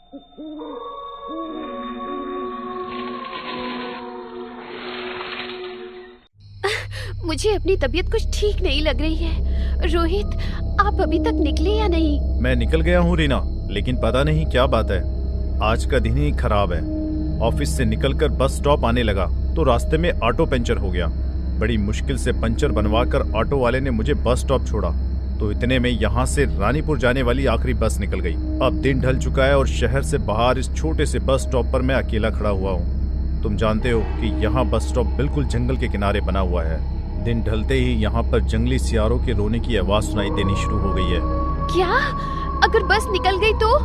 मुझे अपनी तबीयत कुछ ठीक नहीं लग रही है। रोहित, आप अभी तक निकले या नहीं? मैं निकल गया हूँ रीना, लेकिन पता नहीं क्या बात है, आज का दिन ही खराब है। ऑफिस से निकलकर बस स्टॉप आने लगा तो रास्ते में ऑटो पंचर हो गया। बड़ी मुश्किल से पंचर बनवाकर ऑटो वाले ने मुझे बस स्टॉप छोड़ा तो इतने में यहाँ से रानीपुर जाने वाली आखिरी बस निकल गई। अब दिन ढल चुका है और शहर से बाहर इस छोटे से बस स्टॉप पर मैं अकेला खड़ा हुआ हूँ। तुम जानते हो कि यहाँ बस स्टॉप बिल्कुल जंगल के किनारे बना हुआ है। दिन ढलते ही यहाँ पर जंगली सियारों के रोने की आवाज सुनाई देनी शुरू हो गई है। क्या? अगर बस निकल गई तो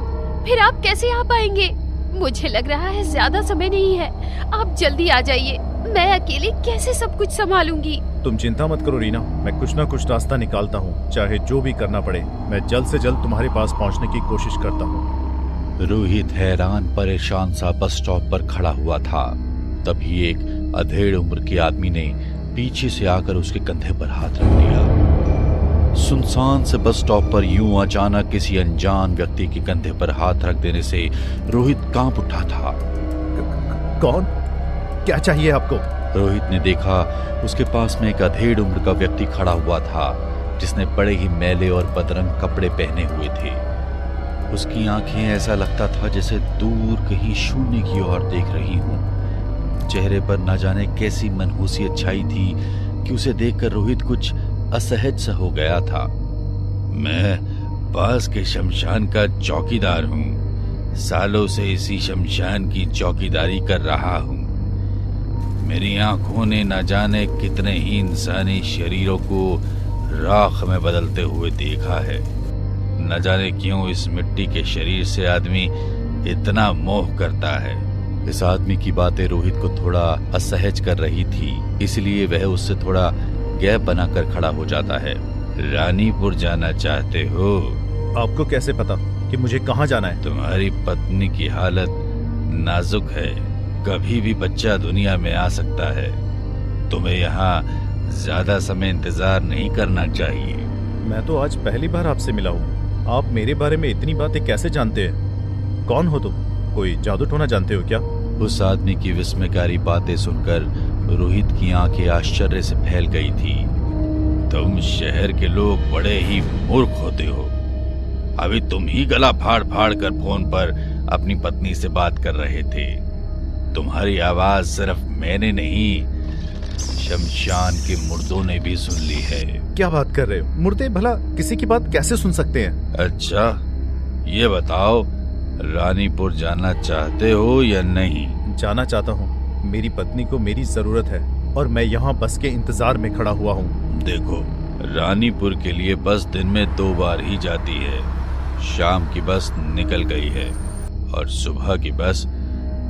फिर आप कैसे आ पाएंगे? मुझे लग रहा है ज्यादा समय नहीं है, आप जल्दी आ जाइए। मैं अकेले कैसे सब कुछ संभालूंगी? तुम चिंता मत करो रीना, मैं कुछ ना कुछ रास्ता निकालता हूँ, चाहे जो भी करना पड़े। मैं जल्द से जल्द तुम्हारे पास पहुँचने की कोशिश करता हूँ। रोहित हैरान परेशान सा बस स्टॉप पर खड़ा हुआ था। तभी एक अधेड़ उम्र के आदमी ने पीछे से आकर उसके कंधे पर हाथ रख दिया। सुनसान से बस स्टॉप पर यूं अचानक किसी अनजान व्यक्ति के कंधे पर हाथ रख देने से रोहित कांप उठा था। कौन? क्या चाहिए आपको? रोहित ने देखा उसके पास में एक अधेड़ उम्र का व्यक्ति खड़ा हुआ था जिसने बड़े ही मैले और बदरंग कपड़े पहने हुए थे। उसकी आंखें ऐसा लगता था जैसे दूर कहीं शून्य की ओर देख रही हूं। चेहरे पर न जाने कैसी मनहूसियत छाई थी कि उसे देखकर रोहित कुछ असहज सा हो गया था। मैं पास के शमशान का चौकीदार हूँ, सालों से इसी शमशान की चौकीदारी कर रहा हूँ। मेरी आंखों ने न जाने कितने ही इंसानी शरीरों को राख में बदलते हुए देखा है। न जाने क्यों इस मिट्टी के शरीर से आदमी इतना मोह करता है। इस आदमी की बातें रोहित को थोड़ा असहज कर रही थी, इसलिए वह उससे थोड़ा गैप बनाकर खड़ा हो जाता है। रानीपुर जाना चाहते हो? आपको कैसे पता कि मुझे कहाँ जाना है? तुम्हारी पत्नी की हालत नाजुक है, कभी भी बच्चा दुनिया में आ सकता है। तुम्हें यहाँ ज्यादा समय इंतजार नहीं करना चाहिए। मैं तो आज पहली बार आपसे मिला हूँ, आप मेरे बारे में इतनी बातें कैसे जानते हैं? कौन हो तुम? कोई जादू टोना जानते हो क्या? उस आदमी की विस्मयकारी बातें सुनकर रोहित की आंखें आश्चर्य से फैल गई थी। तुम शहर के लोग बड़े ही मूर्ख होते हो। अभी तुम ही गला फाड़ फाड़ कर फोन पर अपनी पत्नी से बात कर रहे थे। तुम्हारी आवाज सिर्फ मैंने नहीं, शमशान के मुर्दों ने भी सुन ली है। क्या बात कर रहे हो? मुर्दे भला किसी की बात कैसे सुन सकते हैं? अच्छा, ये बताओ, रानीपुर जाना चाहते हो या नहीं? जाना चाहता हूँ। मेरी पत्नी को मेरी जरूरत है और मैं यहाँ बस के इंतजार में खड़ा हुआ हूँ। देखो, रानीपुर के लिए बस दिन में 2 बार ही जाती है। शाम की बस निकल गई है और सुबह की बस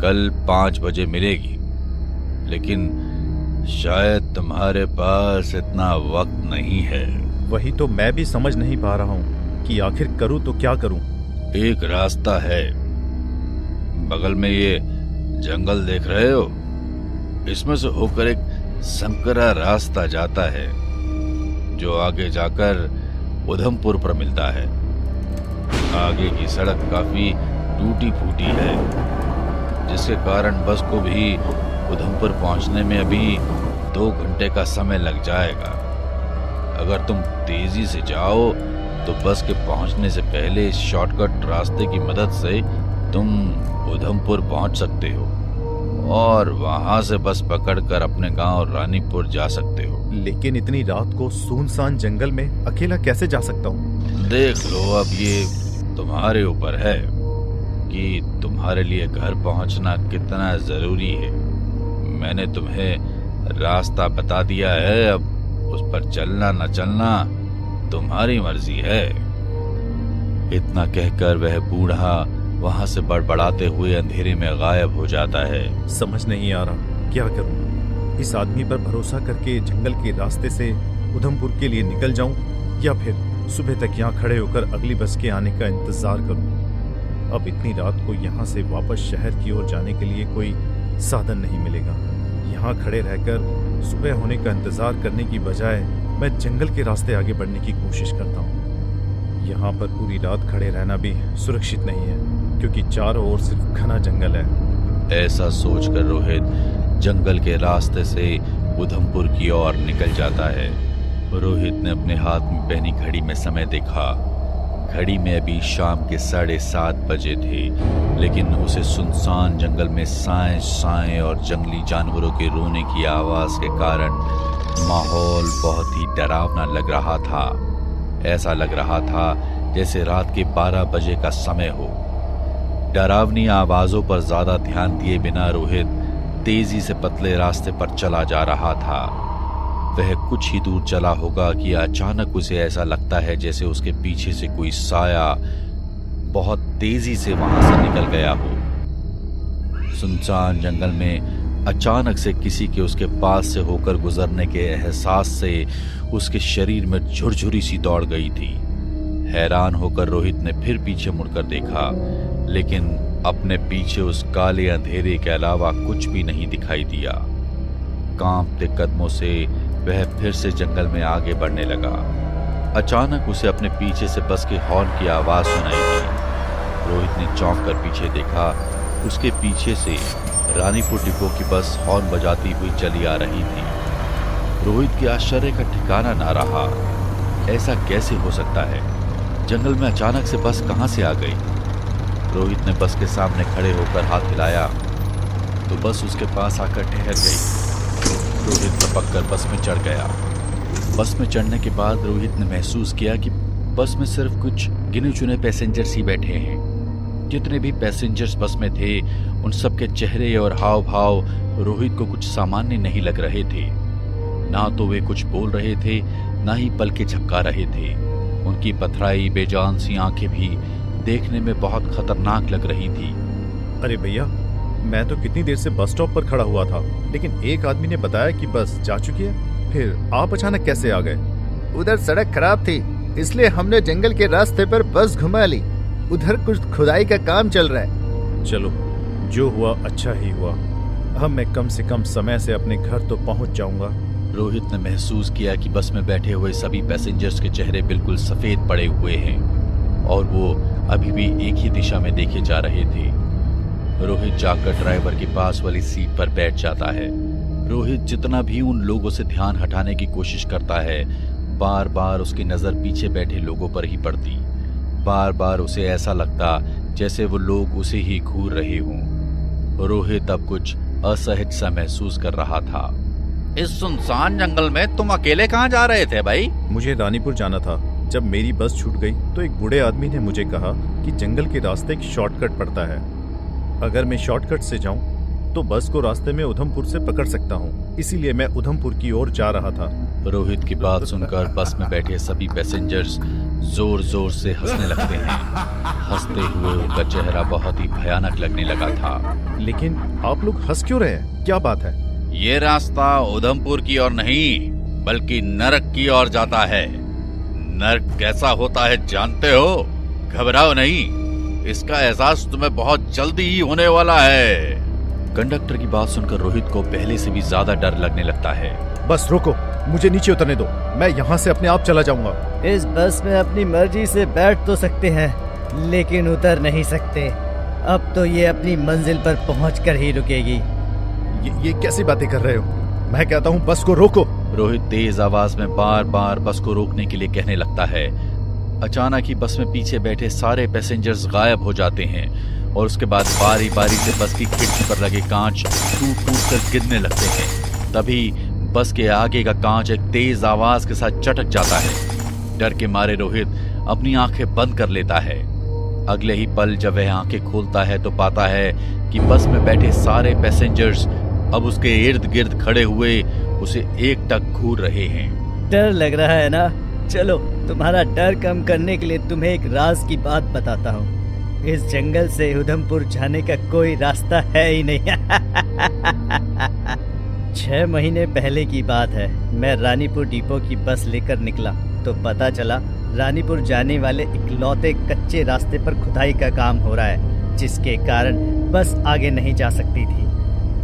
कल 5 बजे मिलेगी। लेकिन शायद तुम्हारे पास इतना वक्त नहीं है। वही तो मैं भी समझ नहीं पा रहा हूँ कि आखिर करूँ तो क्या करूँ। एक रास्ता है, बगल में ये जंगल देख रहे हो, इसमें से होकर एक संकरा रास्ता जाता है जो आगे जाकर उधमपुर पर मिलता है। आगे की सड़क काफी टूटी फूटी है, जिसके कारण बस को भी उधमपुर पहुंचने में अभी 2 घंटे का समय लग जाएगा। अगर तुम तेजी से जाओ तो बस के पहुंचने से पहले इस शॉर्टकट रास्ते की मदद से तुम उधमपुर पहुंच सकते हो और वहां से बस पकड़कर अपने गांव रानीपुर जा सकते हो। लेकिन इतनी रात को सुनसान जंगल में अकेला कैसे जा सकता हूँ? देख लो, अब ये तुम्हारे ऊपर है कि तुम्हारे लिए घर पहुंचना कितना जरूरी है। मैंने तुम्हें रास्ता बता दिया है, अब उस पर चलना न चलना तुम्हारी मर्जी है। इतना कहकर वह बूढ़ा वहां से बड़बड़ाते हुए अंधेरे में गायब हो जाता है। समझ नहीं आ रहा क्या करूं। इस आदमी पर भरोसा करके जंगल के रास्ते से उधमपुर के लिए निकल जाऊं या फिर सुबह तक यहाँ खड़े होकर अगली बस के आने का इंतजार करूं। अब इतनी रात को यहाँ से वापस शहर की ओर जाने के लिए कोई साधन नहीं मिलेगा। यहाँ खड़े रहकर सुबह होने का इंतजार करने की बजाय मैं जंगल के रास्ते आगे बढ़ने की कोशिश करता हूँ। यहाँ पर पूरी रात खड़े रहना भी सुरक्षित नहीं है, क्योंकि चारों ओर सिर्फ घना जंगल है। ऐसा सोचकर रोहित जंगल के रास्ते से उधमपुर की ओर निकल जाता है। रोहित ने अपने हाथ में पहनी घड़ी में समय देखा। घड़ी में अभी शाम के 7:30 बजे थे, लेकिन उसे सुनसान जंगल में साएं साएं और जंगली जानवरों के रोने की आवाज के कारण माहौल बहुत ही डरावना लग रहा था। ऐसा लग रहा था जैसे रात के 12 बजे का समय हो। डरावनी आवाजों पर ज्यादा ध्यान दिए बिना रोहित तेजी से पतले रास्ते पर चला जा रहा था। वह कुछ ही दूर चला होगा कि अचानक उसे ऐसा लगता है जैसे उसके पीछे से कोई साया बहुत तेजी से वहां से निकल गया हो। सुनसान जंगल में अचानक से किसी के उसके पास से होकर गुजरने के एहसास से उसके शरीर में झुरझुरी सी दौड़ गई थी। हैरान होकर रोहित ने फिर पीछे मुड़कर देखा, लेकिन अपने पीछे उस काले अंधेरे के अलावा कुछ भी नहीं दिखाई दिया। कांपते कदमों से वह फिर से जंगल में आगे बढ़ने लगा। अचानक उसे अपने पीछे से बस के हॉर्न की आवाज सुनाई दी। रोहित ने चौंक कर पीछे देखा। उसके पीछे से रानीपुर डिपो की बस हॉर्न बजाती हुई चली आ रही थी। रोहित के आश्चर्य का ठिकाना ना रहा। ऐसा कैसे हो सकता है? जंगल में अचानक से बस कहां से आ गई? रोहित ने बस के सामने खड़े होकर हाथ हिलाया तो बस उसके पास आकर ठहर गई। रोहित लपक कर बस में चढ़ गया। बस में चढ़ने के बाद रोहित ने महसूस किया कि बस में सिर्फ कुछ गिने चुने पैसेंजर्स ही बैठे हैं। जितने भी पैसेंजर्स बस में थे उन सबके चेहरे और हाव भाव रोहित को कुछ सामान्य नहीं लग रहे थे। ना तो वे कुछ बोल रहे थे, ना ही पलके झपका रहे थे। उनकी पथराई बेजान सी आंखें भी देखने में बहुत खतरनाक लग रही थी। अरे भैया, मैं तो कितनी देर से बस स्टॉप पर खड़ा हुआ था, लेकिन एक आदमी ने बताया कि बस जा चुकी है। फिर आप अचानक कैसे आ गए? उधर सड़क खराब थी, इसलिए हमने जंगल के रास्ते पर बस घुमा ली। उधर कुछ खुदाई का काम चल रहा है। चलो, जो हुआ अच्छा ही हुआ। अब मैं कम से कम समय से अपने घर तो पहुंच जाऊंगा। रोहित ने महसूस किया कि बस में बैठे हुए सभी पैसेंजर्स के चेहरे बिल्कुल सफेद पड़े हुए हैं और वो अभी भी एक ही दिशा में देखे जा रहे थे। रोहित जाकर ड्राइवर के पास वाली सीट पर बैठ जाता है। रोहित जितना भी उन लोगों से ध्यान हटाने की कोशिश करता है, बार बार उसकी नजर पीछे बैठे लोगों पर ही पड़ती। बार बार उसे ऐसा लगता जैसे वो लोग उसे ही घूर रहे हों। रोहित अब कुछ असहज सा महसूस कर रहा था। इस सुनसान जंगल में तुम अकेले कहाँ जा रहे थे भाई? मुझे रानीपुर जाना था। जब मेरी बस छूट गई तो एक बूढ़े आदमी ने मुझे कहा कि जंगल के रास्ते एक शॉर्टकट पड़ता है। अगर मैं शॉर्टकट से जाऊं तो बस को रास्ते में उधमपुर से पकड़ सकता हूं, इसीलिए मैं उधमपुर की ओर जा रहा था। रोहित की बात सुनकर बस में बैठे सभी पैसेंजर्स जोर जोर से हंसने लगते हैं। हंसते हुए उनका चेहरा बहुत ही भयानक लगने लगा था। लेकिन आप लोग हंस क्यों रहे हैं? क्या बात है? ये रास्ता उधमपुर की ओर नहीं बल्कि नरक की ओर जाता है। नरक कैसा होता है जानते हो? घबराओ नहीं, इसका एहसास तुम्हें बहुत जल्दी ही होने वाला है। कंडक्टर की बात सुनकर रोहित को पहले से भी ज्यादा डर लगने लगता है। बस रोको, मुझे नीचे उतरने दो। मैं यहाँ से अपने आप चला जाऊंगा। इस बस में अपनी मर्जी से बैठ तो सकते हैं, लेकिन उतर नहीं सकते। अब तो ये अपनी मंजिल पर पहुंचकर ही रुकेगी। ये कैसी बातें कर रहे हो? मैं कहता हूँ बस को रोको। रोहित तेज आवाज में बार बार बस को रोकने के लिए कहने लगता है। अचानक ही बस में पीछे बैठे सारे पैसेंजर्स गायब हो जाते हैं और उसके बाद बारी बारी से बस की खिड़की पर लगे कांच टूट टूट कर गिरने लगते हैं। तभी बस के आगे का कांच एक तेज आवाज के साथ चटक जाता है। डर के मारे रोहित अपनी आंखें बंद कर लेता है। अगले ही पल जब वह आंखें खोलता है तो पाता है कि बस में बैठे सारे पैसेंजर्स अब उसके इर्द गिर्द खड़े हुए उसे एकटक घूर रहे हैं। डर लग रहा है ना? चलो, तुम्हारा डर कम करने के लिए तुम्हें एक राज की बात बताता हूँ। इस जंगल से उधमपुर जाने का कोई रास्ता है ही नहीं। 6 महीने पहले की बात है। मैं रानीपुर डिपो की बस लेकर निकला तो पता चला रानीपुर जाने वाले इकलौते कच्चे रास्ते पर खुदाई का काम हो रहा है, जिसके कारण बस आगे नहीं जा सकती थी।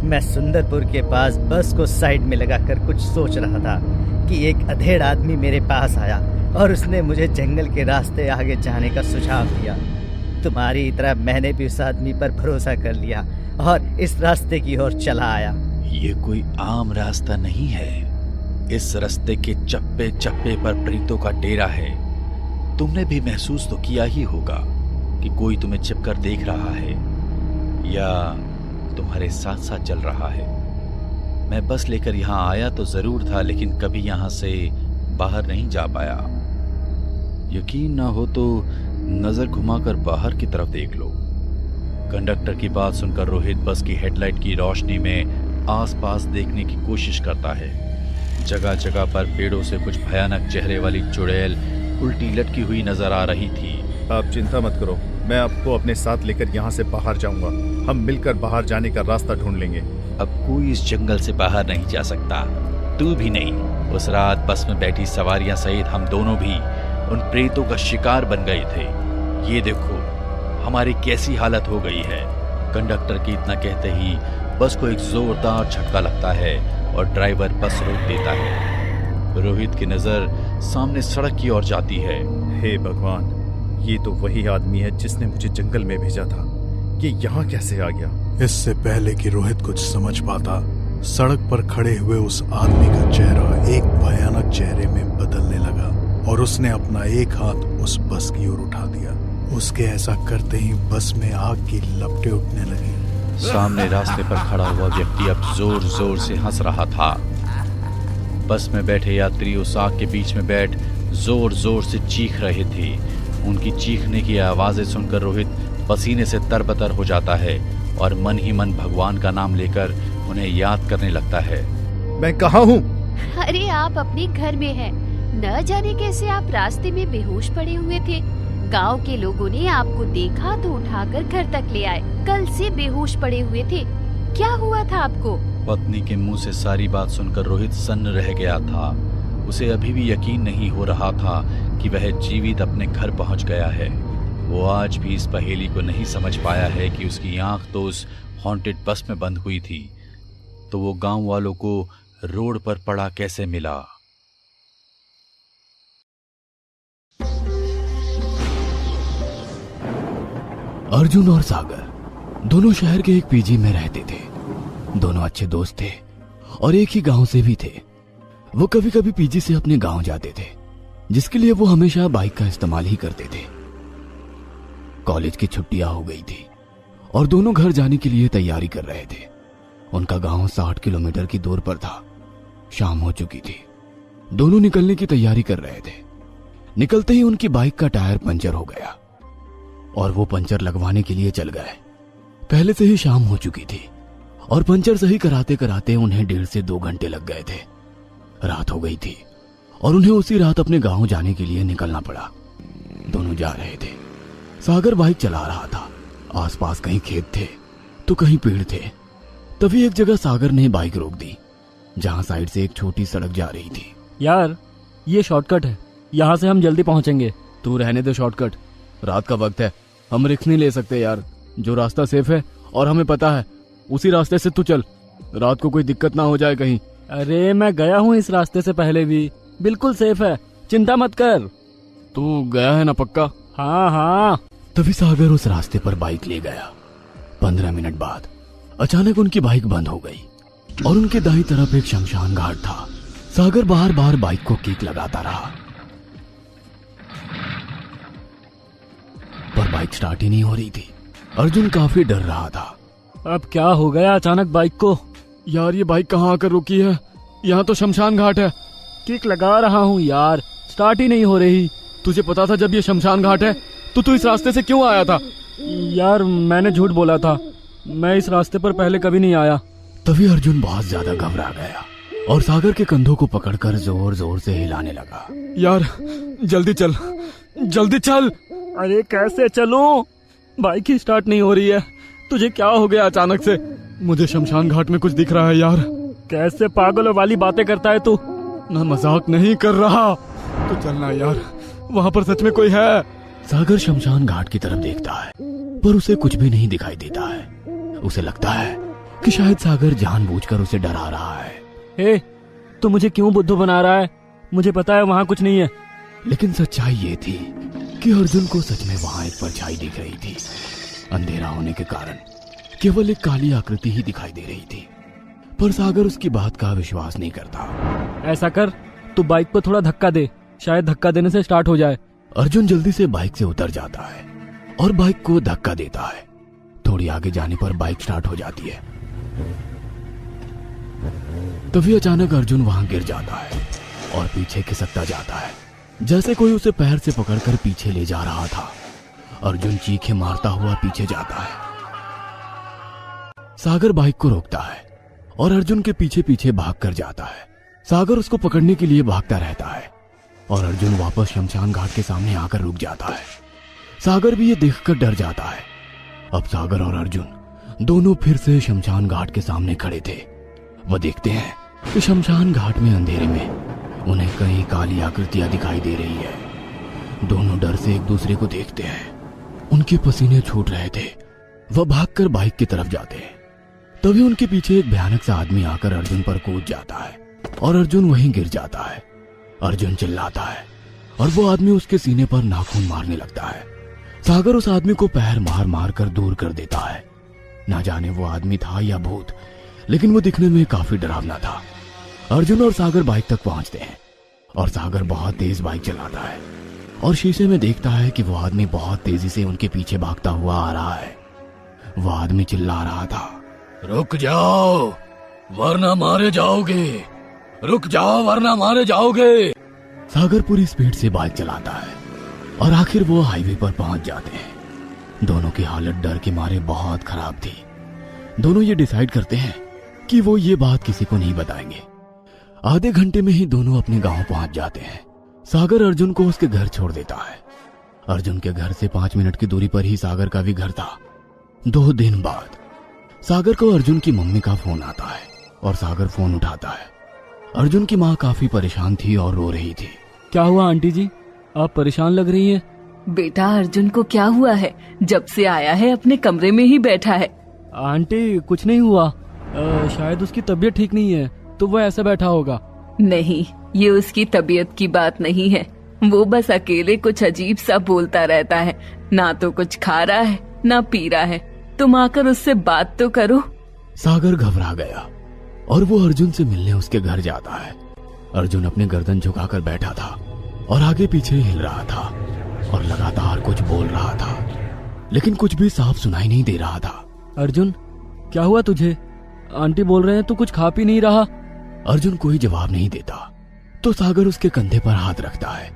मैं सुंदरपुर के पास बस को साइड में लगाकर कुछ सोच रहा था कि एक अधेड़ आदमी मेरे पास आया और उसने मुझे जंगल के रास्ते आगे जाने का सुझाव दिया। तुम्हारी तरह मैंने भी उस आदमी पर भरोसा कर लिया और इस रास्ते की ओर चला आया। ये कोई आम रास्ता नहीं है। इस रास्ते के चप्पे चप्पे पर प्रेतों का डेरा है। तुमने भी महसूस तो किया ही होगा कि कोई तुम्हें छिपकर देख रहा है या तुम्हारे साथ साथ चल रहा है। मैं बस लेकर यहाँ आया तो जरूर था, लेकिन कभी यहाँ से बाहर नहीं जा पाया। यकीन ना हो तो नजर घुमाकर बाहर की तरफ देख लो। कंडक्टर की बात सुनकर रोहित बस की हेडलाइट की रोशनी में आसपास देखने की कोशिश करता है। जगह जगह पर पेड़ों से कुछ भयानक चेहरे वाली चुड़ैल उल्टी लटकी हुई नजर आ रही थी। आप चिंता मत करो, मैं आपको अपने साथ लेकर यहाँ से बाहर जाऊंगा। हम मिलकर बाहर जाने का रास्ता ढूंढ लेंगे। अब कोई इस जंगल से बाहर नहीं जा सकता, तू भी नहीं। उस रात बस में बैठी सवारियां सहित हम दोनों भी उन प्रेतों का शिकार बन गए थे। ये देखो हमारी कैसी हालत हो गई है। कंडक्टर की इतना कहते ही बस को एक जोरदार झटका लगता है और ड्राइवर बस रोक देता है। रोहित की नजर सामने सड़क की ओर जाती है। हे भगवान, ये तो वही आदमी है जिसने मुझे जंगल में भेजा था। ये यहाँ कैसे आ गया? इससे पहले कि रोहित कुछ समझ पाता, सड़क पर खड़े हुए उस आदमी का चेहरा एक भयानक चेहरे में बदलने लगा और उसने अपना एक हाथ उस बस की ओर उठा दिया। उसके ऐसा करते ही बस में आग की लपटें उठने लगी। सामने रास्ते पर खड़ा हुआ व्यक्ति अब जोर जोर से हंस रहा था। बस में बैठे यात्री उस आग के बीच में बैठ जोर जोर से चीख रहे थे। उनकी चीखने की आवाजें सुनकर रोहित पसीने से तरबतर हो जाता है और मन ही मन भगवान का नाम लेकर उन्हें याद करने लगता है। मैं कहाँ हूँ? अरे आप अपने घर में हैं। न जाने कैसे आप रास्ते में बेहोश पड़े हुए थे। गांव के लोगों ने आपको देखा तो उठाकर घर तक ले आए। कल से बेहोश पड़े हुए थे। क्या हुआ था आपको? पत्नी के मुंह से सारी बात सुनकर रोहित सन्न रह गया था। उसे अभी भी यकीन नहीं हो रहा था कि वह जीवित अपने घर पहुंच गया है। वो आज भी इस पहेली को नहीं समझ पाया है कि उसकी आंख तो उस हॉन्टेड बस में बंद हुई थी, तो वो गांव वालों को रोड पर पड़ा कैसे मिला। अर्जुन और सागर दोनों शहर के एक पीजी में रहते थे। दोनों अच्छे दोस्त थे और एक ही गांव से भी थे। वो कभी कभी पीजी से अपने गांव जाते थे, जिसके लिए वो हमेशा बाइक का इस्तेमाल ही करते थे। कॉलेज की छुट्टियां हो गई थी और दोनों घर जाने के लिए तैयारी कर रहे थे। उनका गांव 60 किलोमीटर की दूर पर था। शाम हो चुकी थी। दोनों निकलने की तैयारी कर रहे थे। निकलते ही उनकी बाइक का टायर पंचर हो गया और वो पंचर लगवाने के लिए चल गए। पहले से ही शाम हो चुकी थी और पंचर सही कराते कराते उन्हें 1.5 से 2 घंटे लग गए थे। रात हो गई थी और उन्हें उसी रात अपने गांव जाने के लिए निकलना पड़ा। दोनों जा रहे थे। सागर बाइक चला रहा था। आसपास कहीं खेत थे तो कहीं पेड़ थे। तभी एक जगह सागर ने बाइक रोक दी, जहां साइड से एक छोटी सड़क जा रही थी। यार ये शॉर्टकट है, यहाँ से हम जल्दी पहुंचेंगे। तू रहने दे शॉर्टकट, रात का वक्त है, हम रिस्क नहीं ले सकते यार। जो रास्ता सेफ है और हमें पता है उसी रास्ते से तू चल, रात को कोई दिक्कत ना हो जाए कहीं। अरे मैं गया हूँ इस रास्ते से पहले भी, बिल्कुल सेफ है, चिंता मत कर। तू गया है ना पक्का? हाँ हाँ। तभी सागर उस रास्ते पर बाइक ले गया। 15 मिनट बाद अचानक उनकी बाइक बंद हो गई और उनके दाईं तरफ एक शमशान घाट था। सागर बार बार बाइक को किक लगाता रहा पर बाइक स्टार्ट ही नहीं हो रही थी। अर्जुन काफी डर रहा था। अब क्या हो गया अचानक बाइक को? यार ये बाइक कहाँ आकर रुकी है? यहाँ तो शमशान घाट है। किक लगा रहा हूँ यार, स्टार्ट ही नहीं हो रही। तुझे पता था जब ये शमशान घाट है तो तू इस रास्ते से क्यों आया था? यार मैंने झूठ बोला था, मैं इस रास्ते पर पहले कभी नहीं आया। तभी अर्जुन बहुत ज्यादा घबरा गया और सागर के कंधों को पकड़कर जोर जोर से हिलाने लगा। यार जल्दी चल, जल्दी चल। अरे कैसे चलूं? बाइक ही स्टार्ट नहीं हो रही है। तुझे क्या हो गया अचानक से? मुझे शमशान घाट में कुछ दिख रहा है यार। कैसे पागलों वाली बातें करता है तू? ना मजाक नहीं कर रहा, तो चलना यार, वहाँ पर सच में कोई है। सागर शमशान घाट की तरफ देखता है पर उसे कुछ भी नहीं दिखाई देता है। उसे लगता है कि शायद सागर जानबूझकर उसे डरा रहा है। हे, तू मुझे क्यों बुद्धू बना रहा है? मुझे पता है वहाँ कुछ नहीं है। लेकिन सच्चाई ये थी कि अर्जुन को सच में वहां एक परछाई दिख रही थी। अंधेरा होने के कारण केवल एक काली आकृति ही दिखाई दे रही थी, पर सागर उसकी बात का विश्वास नहीं करता। ऐसा कर, तू बाइक को थोड़ा धक्का दे, शायद धक्का देने से स्टार्ट हो जाए। अर्जुन जल्दी से बाइक से उतर जाता है और बाइक को धक्का देता है। थोड़ी आगे जाने पर बाइक स्टार्ट हो जाती है। तभी अचानक अर्जुन वहां गिर जाता है और पीछे खिसकता जाता है, जैसे कोई उसे पैर से पकड़कर पीछे ले जा रहा था। अर्जुन चीखें मारता हुआ पीछे जाता है। सागर बाइक को रोकता है और अर्जुन के पीछे पीछे भागकर जाता है। सागर उसको पकड़ने के लिए भागता रहता है और अर्जुन वापस शमशान घाट के सामने आकर रुक जाता है। सागर भी ये देखकर डर जाता है। अब सागर और अर्जुन दोनों फिर से शमशान घाट के सामने खड़े थे। वह देखते हैं कि शमशान घाट में अंधेरे में उन्हें कई काली आकृतियां दिखाई दे रही है। दोनों डर से एक दूसरे को देखते हैं। उनके पसीने छूट रहे थे। वह भागकर बाइक की तरफ जाते हैं। तभी उनके पीछे एक भयानक सा आदमी आकर अर्जुन पर कूद जाता है और अर्जुन वहीं गिर जाता है। अर्जुन चिल्लाता है और वो आदमी उसके सीने पर नाखून मारने लगता है। सागर उस आदमी को पैर मार मार कर दूर कर देता है। ना जाने वो आदमी था या भूत, लेकिन वो दिखने में काफी डरावना था। अर्जुन और सागर बाइक तक पहुंचते हैं और सागर बहुत तेज बाइक चलाता है और शीशे में देखता है कि वो आदमी बहुत तेजी से उनके पीछे भागता हुआ आ रहा है। वो आदमी चिल्ला रहा था, रुक जाओ वरना मारे जाओगे, रुक जाओ वरना मारे जाओगे। सागर पूरी स्पीड से बाइक चलाता है और आखिर वो हाईवे पर पहुंच जाते हैं। दोनों की हालत डर के मारे बहुत खराब थी। दोनों ये डिसाइड करते हैं कि वो ये बात किसी को नहीं बताएंगे। आधे घंटे में ही दोनों अपने गांव पहुंच जाते हैं। सागर अर्जुन को उसके घर छोड़ देता है। अर्जुन के घर से 5 मिनट की दूरी पर ही सागर का भी घर था। 2 दिन बाद सागर को अर्जुन की मम्मी का फोन आता है और सागर फोन उठाता है। अर्जुन की माँ काफी परेशान थी और रो रही थी। क्या हुआ आंटी जी, आप परेशान लग रही हैं? बेटा अर्जुन को क्या हुआ है? जब से आया है अपने कमरे में ही बैठा है। आंटी कुछ नहीं हुआ, शायद उसकी तबीयत ठीक नहीं है तो वह ऐसा बैठा होगा। नहीं, ये उसकी तबीयत की बात नहीं है। वो बस अकेले कुछ अजीब सा बोलता रहता है। ना तो कुछ खा रहा है ना पी रहा है। तुम आकर उससे बात तो करो। सागर घबरा गया और वो अर्जुन से मिलने उसके घर जाता है। अर्जुन अपने गर्दन झुकाकर बैठा था और आगे पीछे हिल रहा था और लगातार कुछ बोल रहा था, लेकिन कुछ भी साफ सुनाई नहीं दे रहा था। अर्जुन क्या हुआ तुझे? आंटी बोल रहे हैं तू कुछ खा पी नहीं रहा। अर्जुन कोई जवाब नहीं देता तो सागर उसके कंधे पर हाथ रखता है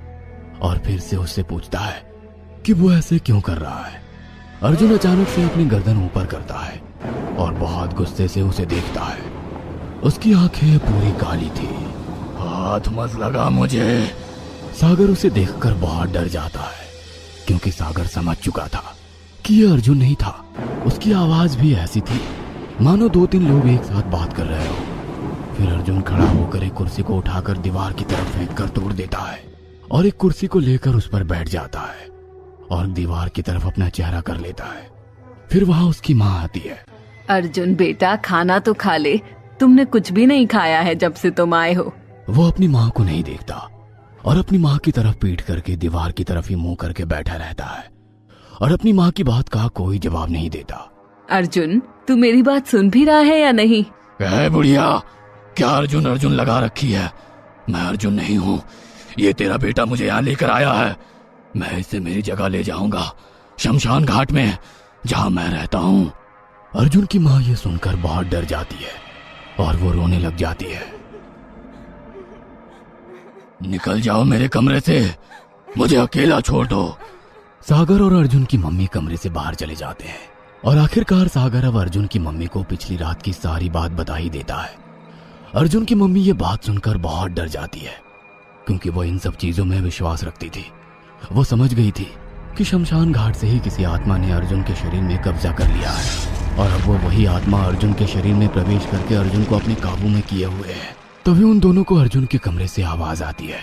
और फिर से उससे पूछता है कि वो ऐसे क्यों कर रहा है। अर्जुन अचानक से अपनी गर्दन ऊपर करता है और बहुत गुस्से से उसे देखता है। उसकी आंखें पूरी काली थी। हाथ मत लगा मुझे। सागर उसे देखकर बहुत डर जाता है, क्योंकि सागर समझ चुका था कि ये अर्जुन नहीं था। उसकी आवाज भी ऐसी थी मानो 2-3 लोग एक साथ बात कर रहे हो। फिर अर्जुन खड़ा होकर एक कुर्सी को उठाकर दीवार की तरफ फेंक कर तोड़ देता है और एक कुर्सी को लेकर उस पर बैठ जाता है और दीवार की तरफ अपना चेहरा कर लेता है। फिर वहां उसकी माँ आती है। अर्जुन बेटा खाना तो खा ले, तुमने कुछ भी नहीं खाया है जब से तुम आए हो। वो अपनी माँ को नहीं देखता और अपनी माँ की तरफ पीठ करके दीवार की तरफ ही मुंह करके बैठा रहता है और अपनी माँ की बात का कोई जवाब नहीं देता। अर्जुन तू मेरी बात सुन भी रहा है या नहीं? बुढ़िया, क्या अर्जुन अर्जुन लगा रखी है? मैं अर्जुन नहीं हूँ। ये तेरा बेटा मुझे यहाँ लेकर आया है। मैं इसे मेरी जगह ले जाऊंगा, शमशान घाट में जहाँ मैं रहता हूँ। अर्जुन की माँ ये सुनकर बहुत डर जाती है और वो रोने लग जाती है। निकल जाओ मेरे कमरे से, मुझे अकेला छोड़ दो। सागर और अर्जुन की मम्मी कमरे से बाहर चले जाते हैं और आखिरकार सागर अब अर्जुन की मम्मी को पिछली रात की सारी बात बता ही देता है। अर्जुन की मम्मी ये बात सुनकर बहुत डर जाती है, क्योंकि वो इन सब चीजों में विश्वास रखती थी। वो समझ गई थी कि शमशान घाट से ही किसी आत्मा ने अर्जुन के शरीर में कब्जा कर लिया है और अब वो वही आत्मा अर्जुन के शरीर में प्रवेश करके अर्जुन को अपने काबू में किए हुए है। तभी उन दोनों को अर्जुन के कमरे से आवाज आती है,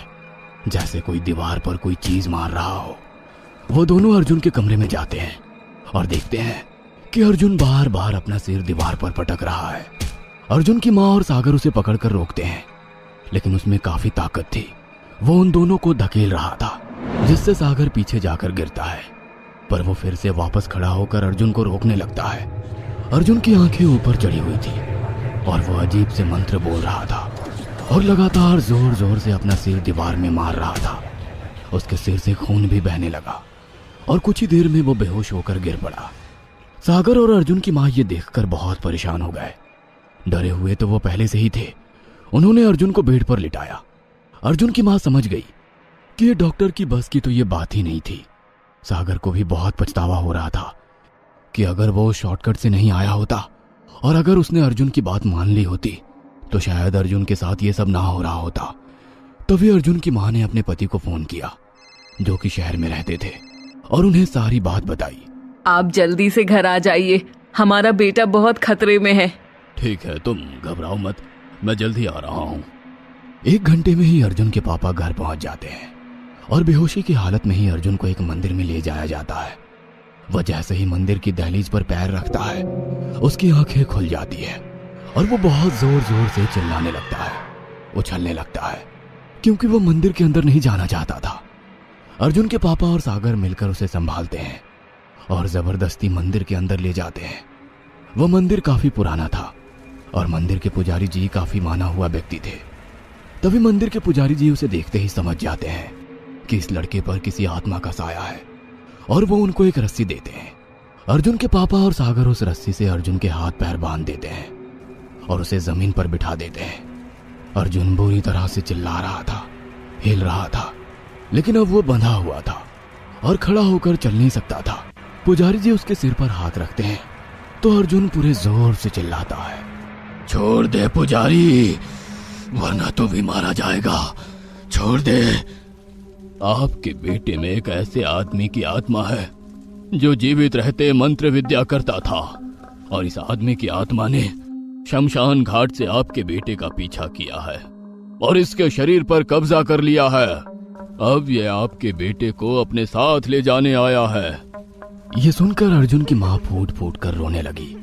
जैसे कोई दीवार पर कोई चीज मार रहा हो। वो दोनों अर्जुन के कमरे में जाते हैं और देखते हैं कि अर्जुन बार बार अपना सिर दीवार पर पटक रहा है। अर्जुन की माँ और सागर उसे पकड़कर रोकते हैं, लेकिन उसमें काफी ताकत थी। वो उन दोनों को धकेल रहा था जिससे सागर पीछे जाकर गिरता है, पर वो फिर से वापस खड़ा होकर अर्जुन को रोकने लगता है। अर्जुन की आंखें ऊपर चढ़ी हुई थी और वो अजीब से मंत्र बोल रहा था और लगातार जोर जोर से अपना सिर दीवार में मार रहा था। उसके सिर से खून भी बहने लगा और कुछ ही देर में वो बेहोश होकर गिर पड़ा। सागर और अर्जुन की माँ ये देखकर बहुत परेशान हो गए। डरे हुए तो वो पहले से ही थे। उन्होंने अर्जुन को बेड पर लिटाया। अर्जुन की माँ समझ गई कि ये डॉक्टर की बस की तो ये बात ही नहीं थी। सागर को भी बहुत पछतावा हो रहा था कि अगर वो शॉर्टकट से नहीं आया होता और अगर उसने अर्जुन की बात मान ली होती तो शायद अर्जुन के साथ ये सब ना हो रहा होता। तभी अर्जुन की माँ ने अपने पति को फोन किया, जो कि शहर में रहते थे, और उन्हें सारी बात बताई। आप जल्दी से घर आ जाइए, हमारा बेटा बहुत खतरे में है। ठीक है, तुम घबराओ मत, मैं जल्दी आ रहा हूँ। 1 घंटे में ही अर्जुन के पापा घर पहुंच जाते हैं और बेहोशी की हालत में ही अर्जुन को एक मंदिर में ले जाया जाता है। वह जैसे ही मंदिर की दहलीज पर पैर रखता है, उसकी आंखें खुल जाती है और वो बहुत जोर जोर से चिल्लाने लगता है, उछलने लगता है, क्योंकि वो मंदिर के अंदर नहीं जाना चाहता था। अर्जुन के पापा और सागर मिलकर उसे संभालते हैं और जबरदस्ती मंदिर के अंदर ले जाते हैं। वो मंदिर काफी पुराना था और मंदिर के पुजारी जी काफी माना हुआ व्यक्ति थे। तभी मंदिर के पुजारी जी उसे देखते ही समझ जाते हैं कि इस लड़के पर किसी आत्मा का साया है और वो उनको एक रस्सी देते हैं। अर्जुन के पापा और सागर उस रस्सी से अर्जुन के हाथ पैर बांध देते हैं और उसे जमीन पर बिठा देते हैं। अर्जुन बुरी तरह से चिल्ला रहा था, हिल रहा था, लेकिन अब वो बंधा हुआ था और खड़ा होकर चल नहीं सकता था। पुजारी जी उसके सिर पर हाथ रखते हैं तो अर्जुन पूरे जोर से चिल्लाता है, छोड़ दे पुजारी, वरना तो भी मारा जाएगा, छोड़ दे। आपके बेटे में एक ऐसे आदमी की आत्मा है जो जीवित रहते मंत्र विद्या करता था और इस आदमी की आत्मा ने शमशान घाट से आपके बेटे का पीछा किया है और इसके शरीर पर कब्जा कर लिया है। अब ये आपके बेटे को अपने साथ ले जाने आया है। ये सुनकर अर्जुन की मां फूट फूट कर रोने लगी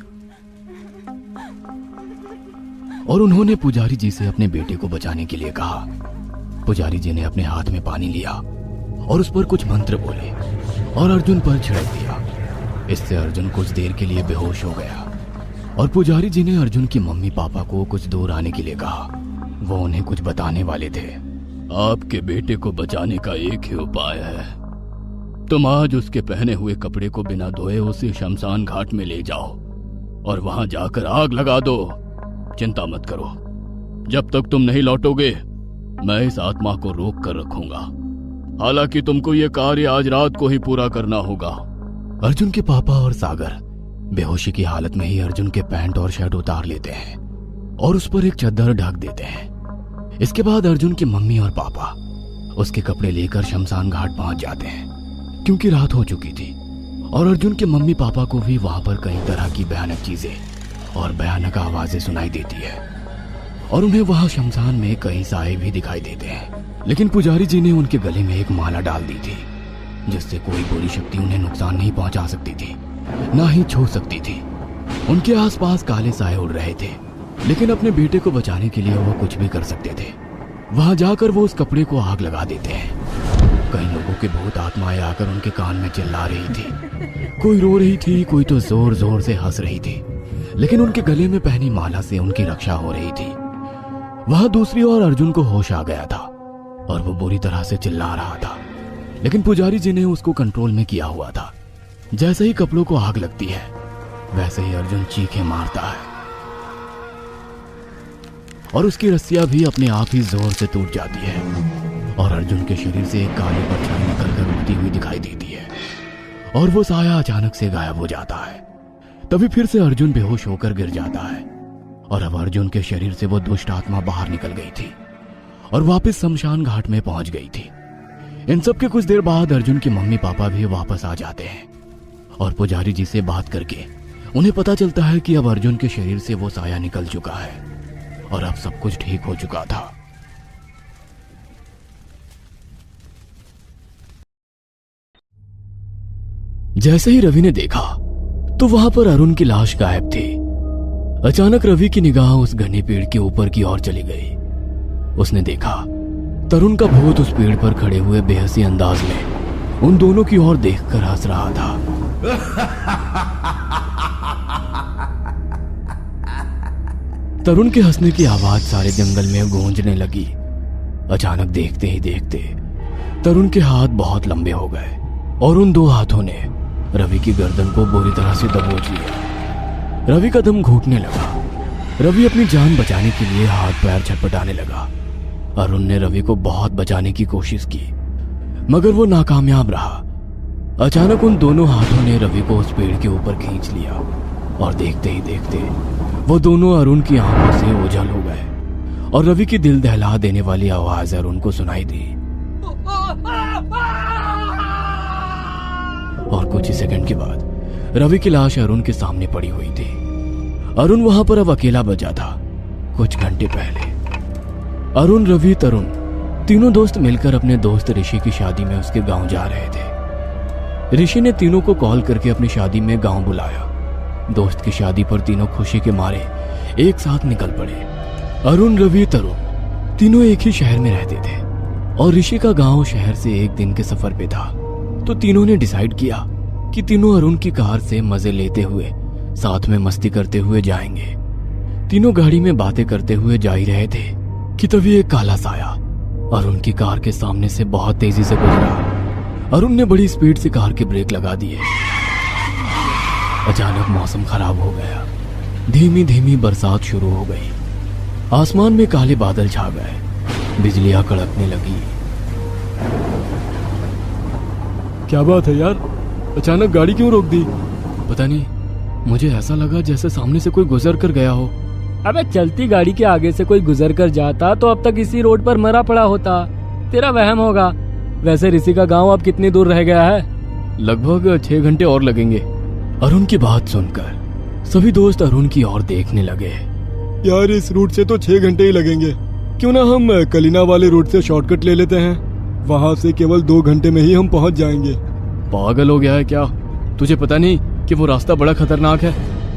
और उन्होंने पुजारी जी से अपने बेटे को बचाने के लिए कहा। पुजारी जी ने अपने हाथ में पानी लिया और उस पर कुछ मंत्र बोले और अर्जुन पर छिड़क दिया। इससे अर्जुन कुछ देर के लिए बेहोश हो गया और पुजारी जी ने अर्जुन की मम्मी पापा को कुछ दूर आने के लिए कहा। वो उन्हें कुछ बताने वाले थे। आपके बेटे को बचाने का एक ही उपाय है, तुम आज उसके पहने हुए कपड़े को बिना धोए उसे शमशान घाट में ले जाओ और वहां जाकर आग लगा दो। चिंता मत करो, जब तक तुम नहीं लौटोगे मैं इस आत्मा को रोक कर रखूंगा। हालांकि तुमको ये कार्य आज रात को ही पूरा करना होगा। अर्जुन के पापा और सागर बेहोशी की हालत में ही अर्जुन के पैंट और शर्ट उतार लेते हैं और उस पर एक चादर ढक देते हैं। इसके बाद अर्जुन की मम्मी और पापा उसके कपड़े लेकर शमशान घाट पहुंच जाते हैं, क्योंकि रात हो चुकी थी और अर्जुन के मम्मी पापा को भी वहां पर कई तरह की भयानक चीजें और भयानक आवाजें सुनाई देती है और उन्हें वहां शमशान में कई साए भी दिखाई देते हैं। लेकिन पुजारी जी ने उनके गले में एक माला डाल दी थी, जिससे कोई बुरी शक्ति उन्हें नुकसान नहीं पहुंचा सकती थी, ना ही छू सकती थी। उनके आसपास काले साए उड़ रहे थे, लेकिन अपने बेटे को बचाने के लिए वो कुछ भी कर सकते थे। वहां जाकर वो उस कपड़े को आग लगा देते हैं। कई लोगों के भूत आत्माएं आकर उनके कान में चिल्ला रही थी। कोई रो रही थी, कोई तो जोर जोर से हंस रही थी, लेकिन उनके गले में पहनी माला से उनकी रक्षा हो रही थी। वहां दूसरी ओर अर्जुन को होश आ गया था और वो बुरी तरह से चिल्ला रहा था, लेकिन पुजारी जी ने उसको कंट्रोल में किया हुआ था। जैसे ही कपड़ों को आग लगती है, वैसे ही अर्जुन चीखें मारता है और उसकी रस्सियां भी अपने आप ही जोर से टूट जाती है और अर्जुन के शरीर से एक काली परछाई निकलकर उड़ती हुई दिखाई देती है और वो साया अचानक से गायब हो जाता है। तभी फिर से अर्जुन बेहोश होकर गिर जाता है और अब अर्जुन के शरीर से वो दुष्ट आत्मा बाहर निकल गई थी और वापस शमशान घाट में पहुंच गई थी। इन सब के कुछ देर बाद अर्जुन के मम्मी पापा भी वापस आ जाते हैं और पुजारी जी से बात करके उन्हें पता चलता है कि अब अर्जुन के शरीर से वो साया निकल चुका है और अब सब कुछ ठीक हो चुका था। जैसे ही रवि ने देखा तो वहां पर अरुण की लाश गायब थी। अचानक रवि की निगाह उस घने पेड़ के ऊपर की ओर चली गई। उसने देखा तरुण का भूत उस पेड़ पर खड़े हुए बेहसी अंदाज में उन दोनों की ओर देखकर हंस रहा था। तरुण के हंसने की आवाज सारे जंगल में गूंजने लगी। अचानक देखते ही देखते तरुण के हाथ बहुत लंबे हो गए और उन दो हाथों ने रवि की गर्दन को बुरी तरह से दबोच लिया। रवि का दम घुटने लगा। रवि अपनी जान बचाने के लिए हाथ पैर छटपटाने लगा। अरुण ने रवि को बहुत बचाने की कोशिश की, मगर वो नाकामयाब रहा। अचानक उन दोनों हाथों ने रवि को उस पेड़ के ऊपर खींच लिया और देखते ही देखते वो दोनों अरुण की आंखों से ओझल हो गए और रवि की दिल दहला देने वाली आवाज अरुण को सुनाई दी। और कुछ ही सेकंड के बाद रवि की लाश अरुण के सामने पड़ी हुई थी। अरुण वहां पर अब अकेला बचा था। कुछ घंटे पहले अरुण, रवि, तरुण तीनों दोस्त मिलकर अपने दोस्त ऋषि की शादी में उसके गांव जा रहे थे। ऋषि ने तीनों को कॉल करके अपनी शादी में गांव बुलाया। दोस्त की शादी पर तीनों खुशी के मारे एक साथ निकल पड़े। अरुण, रवि, तरुण तीनों एक ही शहर में रहते थे और ऋषि का गांव शहर से 1 दिन के सफर पे था। तो तीनों ने डिसाइड किया कि तीनों अरुण की कार से मजे लेते हुए साथ में मस्ती करते हुए जाएंगे। तीनों गाड़ी में बातें करते हुए जा ही रहे थे कि तभी एक काला साया अरुण की कार के सामने से बहुत तेजी से गुजरा। अरुण ने बड़ी स्पीड से कार के ब्रेक लगा दिए। अचानक मौसम खराब हो गया। धीमी धीमी बरसात शुरू हो गई। आसमान में काले बादल छा गए। बिजलियां कड़कने लगी। क्या बात है यार, अचानक गाड़ी क्यों रोक दी? पता नहीं, मुझे ऐसा लगा जैसे सामने से कोई गुजर कर गया हो। अबे चलती गाड़ी के आगे से कोई गुजर कर जाता तो अब तक इसी रोड पर मरा पड़ा होता। तेरा वहम होगा। वैसे ऋषि का गांव अब कितनी दूर रह गया है? लगभग 6 घंटे और लगेंगे। अरुण की बात सुनकर सभी दोस्त अरुण की ओर देखने लगे। यार इस रूट से तो 6 घंटे ही लगेंगे। क्यों ना हम कलीना वाले रूट से शॉर्टकट ले लेते हैं, वहाँ से केवल 2 घंटे में ही हम पहुँच जाएंगे। पागल हो गया है क्या? तुझे पता नहीं कि वो रास्ता बड़ा खतरनाक है।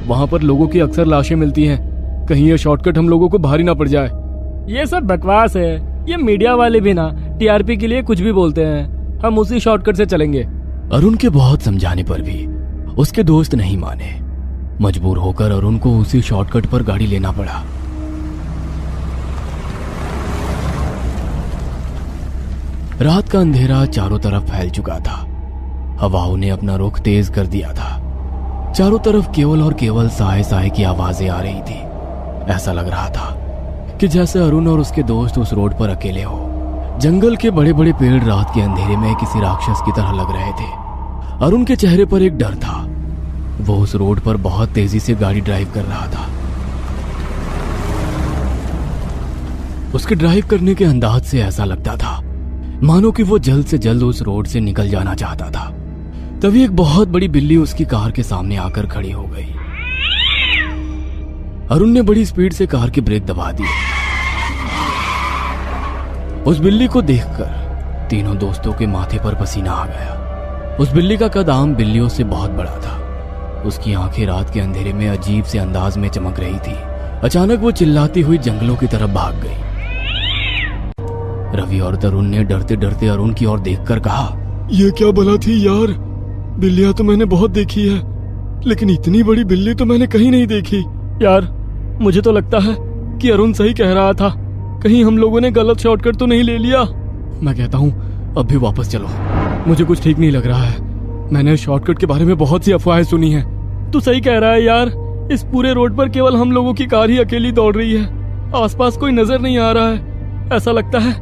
वहाँ पर लोगों की अक्सर लाशें मिलती हैं। कहीं ये शॉर्टकट हम लोगों को भारी ना पड़ जाए। ये सब बकवास है। ये मीडिया वाले भी ना टीआरपी के लिए कुछ भी बोलते हैं। हम उसी शॉर्टकट से चलेंगे। अरुण के बहुत समझाने पर भी उसके दोस्त नहीं माने। मजबूर होकर अरुण को उसी शॉर्टकट पर गाड़ी लेना पड़ा। रात का अंधेरा चारों तरफ फैल चुका था। हवाओं ने अपना रुख तेज कर दिया था। चारों तरफ केवल और केवल साए साए की आवाजें आ रही थी। ऐसा लग रहा था कि जैसे अरुण और उसके दोस्त उस रोड पर अकेले हो। जंगल के बड़े बड़े पेड़ रात के अंधेरे में किसी राक्षस की तरह लग रहे थे। अरुण के चेहरे पर एक डर था। वो उस रोड पर बहुत तेजी से गाड़ी ड्राइव कर रहा था। उसके ड्राइव करने के अंदाज से ऐसा लगता था मानो कि वो जल्द से जल्द उस रोड से निकल जाना चाहता था। तभी एक बहुत बड़ी बिल्ली उसकी कार के सामने आकर खड़ी हो गई। अरुण ने बड़ी स्पीड से कार के ब्रेक दबा दिए। उस बिल्ली को देखकर तीनों दोस्तों के माथे पर पसीना आ गया। उस बिल्ली का कद आम बिल्लियों से बहुत बड़ा था। उसकी आंखें रात के अंधेरे में अजीब से अंदाज में चमक रही थी। अचानक वो चिल्लाती हुई जंगलों की तरफ भाग गई। रवि और तरुण ने डरते डरते अरुण की ओर देखकर कहा, ये क्या बला थी यार? बिल्लियां तो मैंने बहुत देखी है, लेकिन इतनी बड़ी बिल्ली तो मैंने कहीं नहीं देखी। यार मुझे तो लगता है कि अरुण सही कह रहा था। कहीं हम लोगों ने गलत शॉर्टकट तो नहीं ले लिया? मैं कहता हूँ अब भी वापस चलो। मुझे कुछ ठीक नहीं लग रहा है। मैंने शॉर्टकट के बारे में बहुत सी अफवाहें सुनी हैं। तू सही कह रहा है यार। इस पूरे रोड पर केवल हम लोगों की कार ही अकेली दौड़ रही है। आसपास कोई नजर नहीं आ रहा है। ऐसा लगता है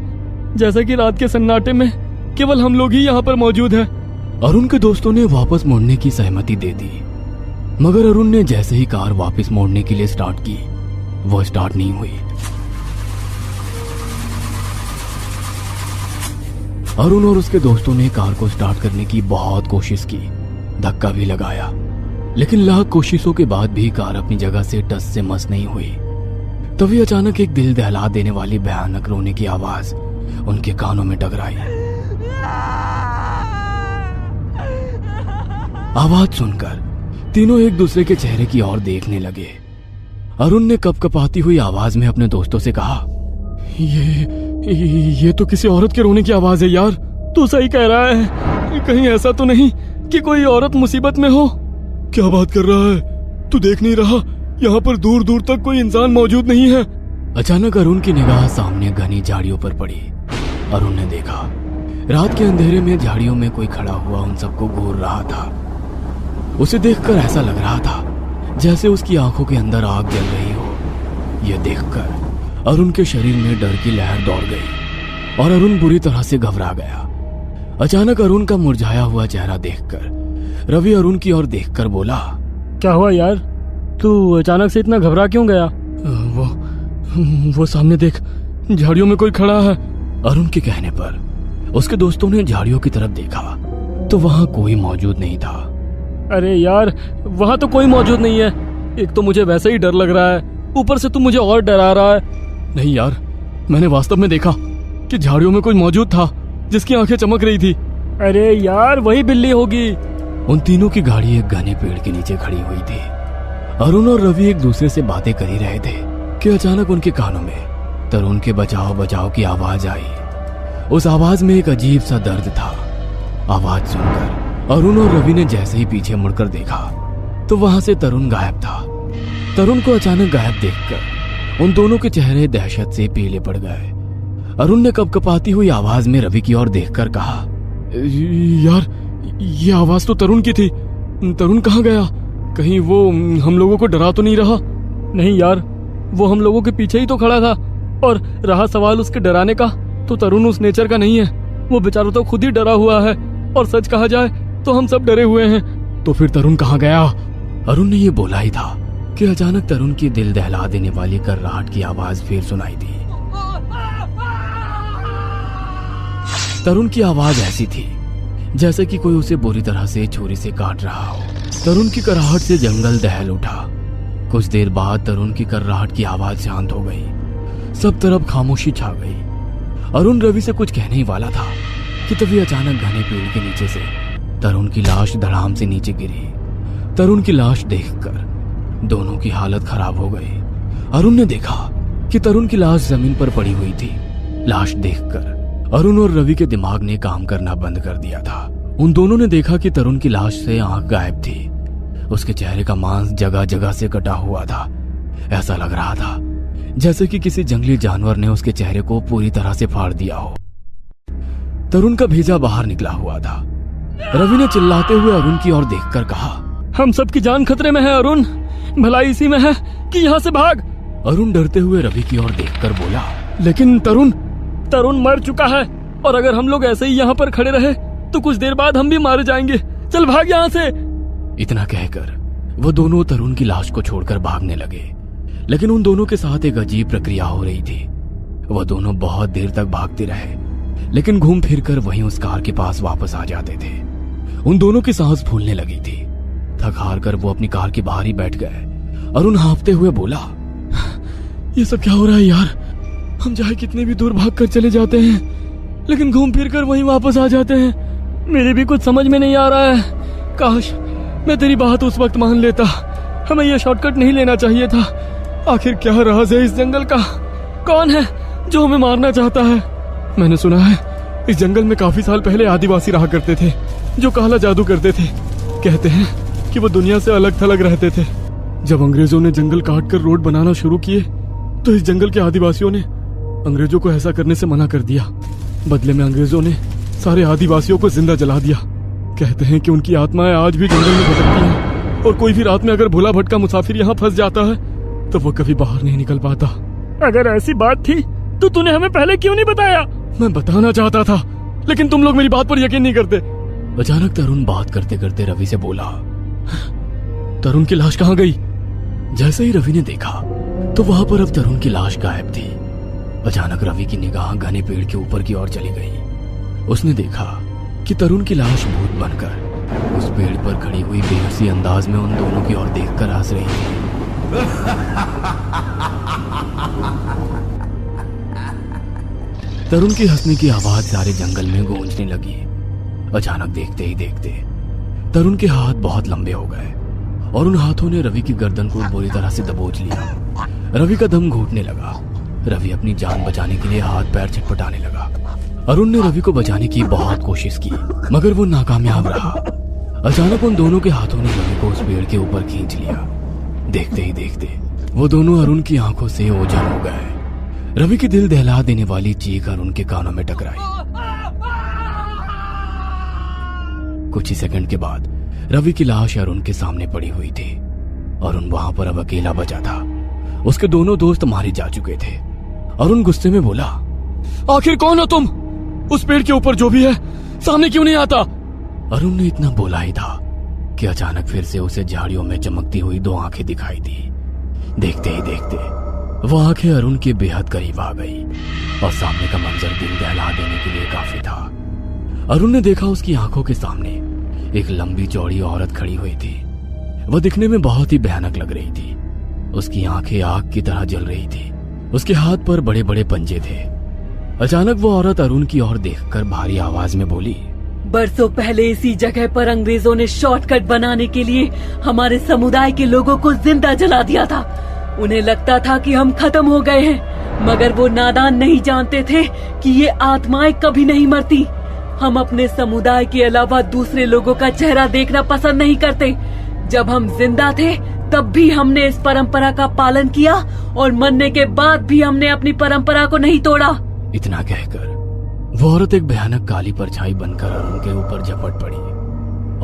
जैसे कि रात के सन्नाटे में केवल हम लोग ही यहाँ पर मौजूद हैं। अरुण के दोस्तों ने वापस मोड़ने की सहमति दे दी, मगर अरुण ने जैसे ही कार वापस मोड़ने के लिए स्टार्ट की, वो स्टार्ट नहीं हुई। अरुण और उसके दोस्तों ने कार को स्टार्ट करने की बहुत कोशिश की, धक्का भी लगाया, लेकिन लाख कोशिशों के बाद भी कार अपनी जगह से टस से मस नहीं हुई। तभी अचानक एक दिल दहला देने वाली भयानक रोने की आवाज उनके कानों में टकराई। आवाज सुनकर तीनों एक दूसरे के चेहरे की ओर देखने लगे। अरुण ने कपकपाती हुई आवाज में अपने दोस्तों से कहा, ये तो किसी औरत के रोने की आवाज है यार। तू सही कह रहा है, कहीं ऐसा तो नहीं कि कोई औरत मुसीबत में हो। क्या बात कर रहा है, तू देख नहीं रहा यहाँ पर दूर दूर तक कोई इंसान मौजूद नहीं है। अचानक अरुण की निगाह सामने घनी झाड़ियों पर पड़ी। अरुण ने देखा रात के अंधेरे में झाड़ियों में कोई खड़ा हुआ उन सबको घूर रहा था। उसे देखकर ऐसा लग रहा था जैसे उसकी आंखों के अंदर आग जल रही हो। यह देखकर अरुण के शरीर में डर की लहर दौड़ गई और अरुण बुरी तरह से घबरा गया। अचानक अरुण का मुरझाया हुआ चेहरा देखकर रवि अरुण की ओर देखकर बोला, क्या हुआ यार, तू अचानक से इतना घबरा क्यों गया? वो सामने देख, झाड़ियों में कोई खड़ा है। अरुण के कहने पर उसके दोस्तों ने झाड़ियों की तरफ देखा तो वहां कोई मौजूद नहीं था। अरे यार, वहां तो कोई मौजूद नहीं है। एक तो मुझे वैसे ही डर लग रहा है, ऊपर से तू मुझे और डरा रहा है। नहीं यार, मैंने वास्तव में देखा कि झाड़ियों में कोई मौजूद था जिसकी आंखें चमक रही थी। अरे यार, वही बिल्ली होगी। उन तीनों की गाड़ी एक घने पेड़ के नीचे खड़ी हुई थी। अरुण और रवि एक दूसरे से बातें कर ही रहे थे कि अचानक उनके कानों में तरुण के बचाओ बचाओ की आवाज आई। उस आवाज में एक अजीब सा दर्द था। आवाज सुनकर अरुण और रवि ने जैसे ही पीछे मुड़कर देखा तो वहां से तरुण गायब था। तरुण को अचानक गायब देखकर उन दोनों के चेहरे दहशत से पीले पड़ गए। अरुण ने कपकपाती हुई आवाज में रवि की ओर देखकर कहा, यार, ये आवाज तो तरुण की थी। तरुण कहाँ गया? कहीं वो हम लोगों को डरा तो नहीं रहा? नहीं यार, वो हम लोगों के पीछे ही तो खड़ा था। और रहा सवाल उसके डराने का, तो तरुण उस नेचर का नहीं है। वो बेचारा तो खुद ही डरा हुआ है, और सच कहा जाए तो हम सब डरे हुए हैं। तो फिर तरुण कहाँ गया? अरुण ने ये बोला ही था कि अचानक तरुण की दिल दहला देने वाली कर्राहट की आवाज फिर सुनाई दी। तरुण की आवाज ऐसी थी जैसे कि कोई उसे बुरी तरह से छुरी से काट रहा हो। तरुण की कराहट से जंगल दहल उठा। कुछ देर बाद तरुण की कर्राहट की आवाज शांत हो गई। सब तरफ खामोशी छा गई। अरुण रवि से कुछ कहने ही वाला था कि तभी अचानक घने पेड़ के नीचे से तरुण की लाश धड़ाम से नीचे गिरी। तरुण की लाश देखकर दोनों की हालत खराब हो गई। अरुण ने देखा कि तरुण की लाश जमीन पर पड़ी हुई थी। लाश देखकर अरुण और रवि के दिमाग ने काम करना बंद कर दिया था। उन दोनों ने देखा कि तरुण की लाश से आंख गायब थी। उसके चेहरे का मांस जगह जगह से कटा हुआ था। ऐसा लग रहा था जैसे कि किसी जंगली जानवर ने उसके चेहरे को पूरी तरह से फाड़ दिया हो। तरुण का भेजा बाहर निकला हुआ था। रवि ने चिल्लाते हुए अरुण की ओर देखकर कहा, हम सबकी जान खतरे में है अरुण, भलाई इसी में है कि यहाँ से भाग। अरुण डरते हुए रवि की ओर देखकर बोला, लेकिन तरुण मर चुका है, और अगर हम लोग ऐसे ही यहाँ पर खड़े रहे तो कुछ देर बाद हम भी मारे जाएंगे। चल भाग यहाँ से। इतना कहकर वो दोनों तरुण की लाश को छोड़कर भागने लगे। लेकिन उन दोनों के साथ एक अजीब प्रक्रिया हो रही थी। वो दोनों बहुत देर तक भागते रहे, लेकिन घूम फिर कर वहीं उस कार के पास वापस आ जाते थे। उन दोनों की सांस फूलने लगी थी। थक हार कर वो अपनी कार के बाहर ही बैठ गए। अरुण हाँफते हुए बोला, ये सब क्या हो रहा है यार? हम चाहे कितने भी दूर भाग कर चले जाते हैं, लेकिन घूम फिर कर वहीं वापस आ जाते हैं। मेरे भी कुछ समझ में नहीं आ रहा है। काश मैं तेरी बात उस वक्त मान लेता। हमें यह शॉर्टकट नहीं लेना चाहिए था। आखिर क्या राज है इस जंगल का? कौन है जो हमें मारना चाहता है? मैंने सुना है इस जंगल में काफी साल पहले आदिवासी रहा करते थे जो काला जादू करते थे। कहते हैं कि वो दुनिया से अलग थलग रहते थे। जब अंग्रेजों ने जंगल काट कर रोड बनाना शुरू किए तो इस जंगल के आदिवासियों ने अंग्रेजों को ऐसा करने से मना कर दिया। बदले में अंग्रेजों ने सारे आदिवासियों को जिंदा जला दिया। कहते हैं कि उनकी आत्माएं आज भी जंगल में भटकती हैं, और कोई भी रात में अगर भूला भटका मुसाफिर यहाँ फंस जाता है तो वो कभी बाहर नहीं निकल पाता। अगर ऐसी बात थी तो तूने हमें पहले क्यों नहीं बताया? मैं बताना चाहता था, लेकिन तुम लोग मेरी बात पर यकीन नहीं करते। अचानक तरुण बात करते करते रवि से बोला, तरुण की लाश कहाँ गई? जैसे ही रवि ने देखा तो वहां पर अब तरुण की लाश गायब थी। अचानक रवि की निगाह घने पेड़ के ऊपर की ओर चली गई। उसने देखा कि तरुण की लाश भूत बनकर उस पेड़ पर खड़ी हुई बेहसी अंदाज में उन दोनों की ओर देखकर हंस रही थी। तरुण की हंसने की आवाज सारे जंगल में गूंजने लगी। अचानक देखते ही देखते तरुण के हाथ बहुत लंबे हो गए और उन हाथों ने रवि की गर्दन को बुरी तरह से दबोच लिया। रवि का दम घुटने लगा। रवि अपनी जान बचाने के लिए हाथ पैर छटपटाने लगा। अरुण ने रवि को बचाने की बहुत कोशिश की, मगर वो नाकामयाब रहा। अचानक उन दोनों के हाथों ने रवि को उस पेड़ के ऊपर खींच लिया। देखते ही देखते वो दोनों अरुण की आंखों से ओझल हो गए। रवि की दिल दहला देने वाली चीख अरुण के कानों में टकराई। कुछ ही सेकंड के बाद रवि की लाश अरुण के सामने पड़ी हुई थी। अरुण वहां पर अब अकेला बचा था। उसके दोनों दोस्त मारे जा चुके थे। अरुण गुस्से में बोला, आखिर कौन हो तुम? उस पेड़ के ऊपर जो भी है सामने क्यों नहीं आता? अरुण ने इतना बोला ही था कि अचानक फिर से उसे झाड़ियों में चमकती हुई दो आंखें दिखाई दी। देखते ही देखते वो आंखें अरुण के बेहद करीब आ गई और सामने का मंजर दिल दहला देने के लिए काफी था। अरुण ने देखा उसकी आंखों के सामने एक लंबी चौड़ी औरत खड़ी हुई थी। वह दिखने में बहुत ही भयानक लग रही थी। उसकी आंखें आग की तरह जल रही थी। उसके हाथ पर बड़े बड़े पंजे थे। अचानक वो औरत अरुण की ओर देखकर भारी आवाज में बोली, बरसों पहले इसी जगह पर अंग्रेजों ने शॉर्टकट बनाने के लिए हमारे समुदाय के लोगों को जिंदा जला दिया था। उन्हें लगता था कि हम खत्म हो गए हैं, मगर वो नादान नहीं जानते थे कि ये आत्माएं कभी नहीं मरती। हम अपने समुदाय के अलावा दूसरे लोगों का चेहरा देखना पसंद नहीं करते। जब हम जिंदा थे तब भी हमने इस परंपरा का पालन किया और मरने के बाद भी हमने अपनी परंपरा को नहीं तोड़ा। इतना कहकर वो औरत एक भयानक काली परछाई बनकर अरुण के ऊपर झपट पड़ी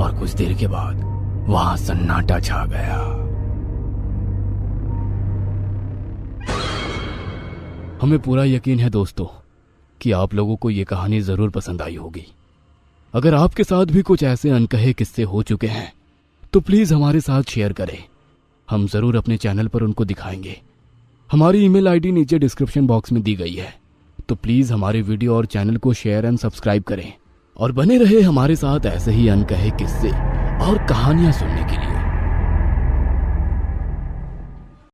और कुछ देर के बाद वहां सन्नाटा छा गया। हमें पूरा यकीन है दोस्तों कि आप लोगों को ये कहानी जरूर पसंद आई होगी। अगर आपके साथ भी कुछ ऐसे अनकहे किस्से हो चुके हैं तो प्लीज हमारे साथ शेयर करें। हम जरूर अपने चैनल पर उनको दिखाएंगे। हमारी ईमेल आईडी नीचे डिस्क्रिप्शन बॉक्स में दी गई है, तो प्लीज हमारे वीडियो और चैनल को शेयर एंड सब्सक्राइब करें और बने रहे हमारे साथ ऐसे ही अनकहे किस्से और कहानियां सुनने के लिए।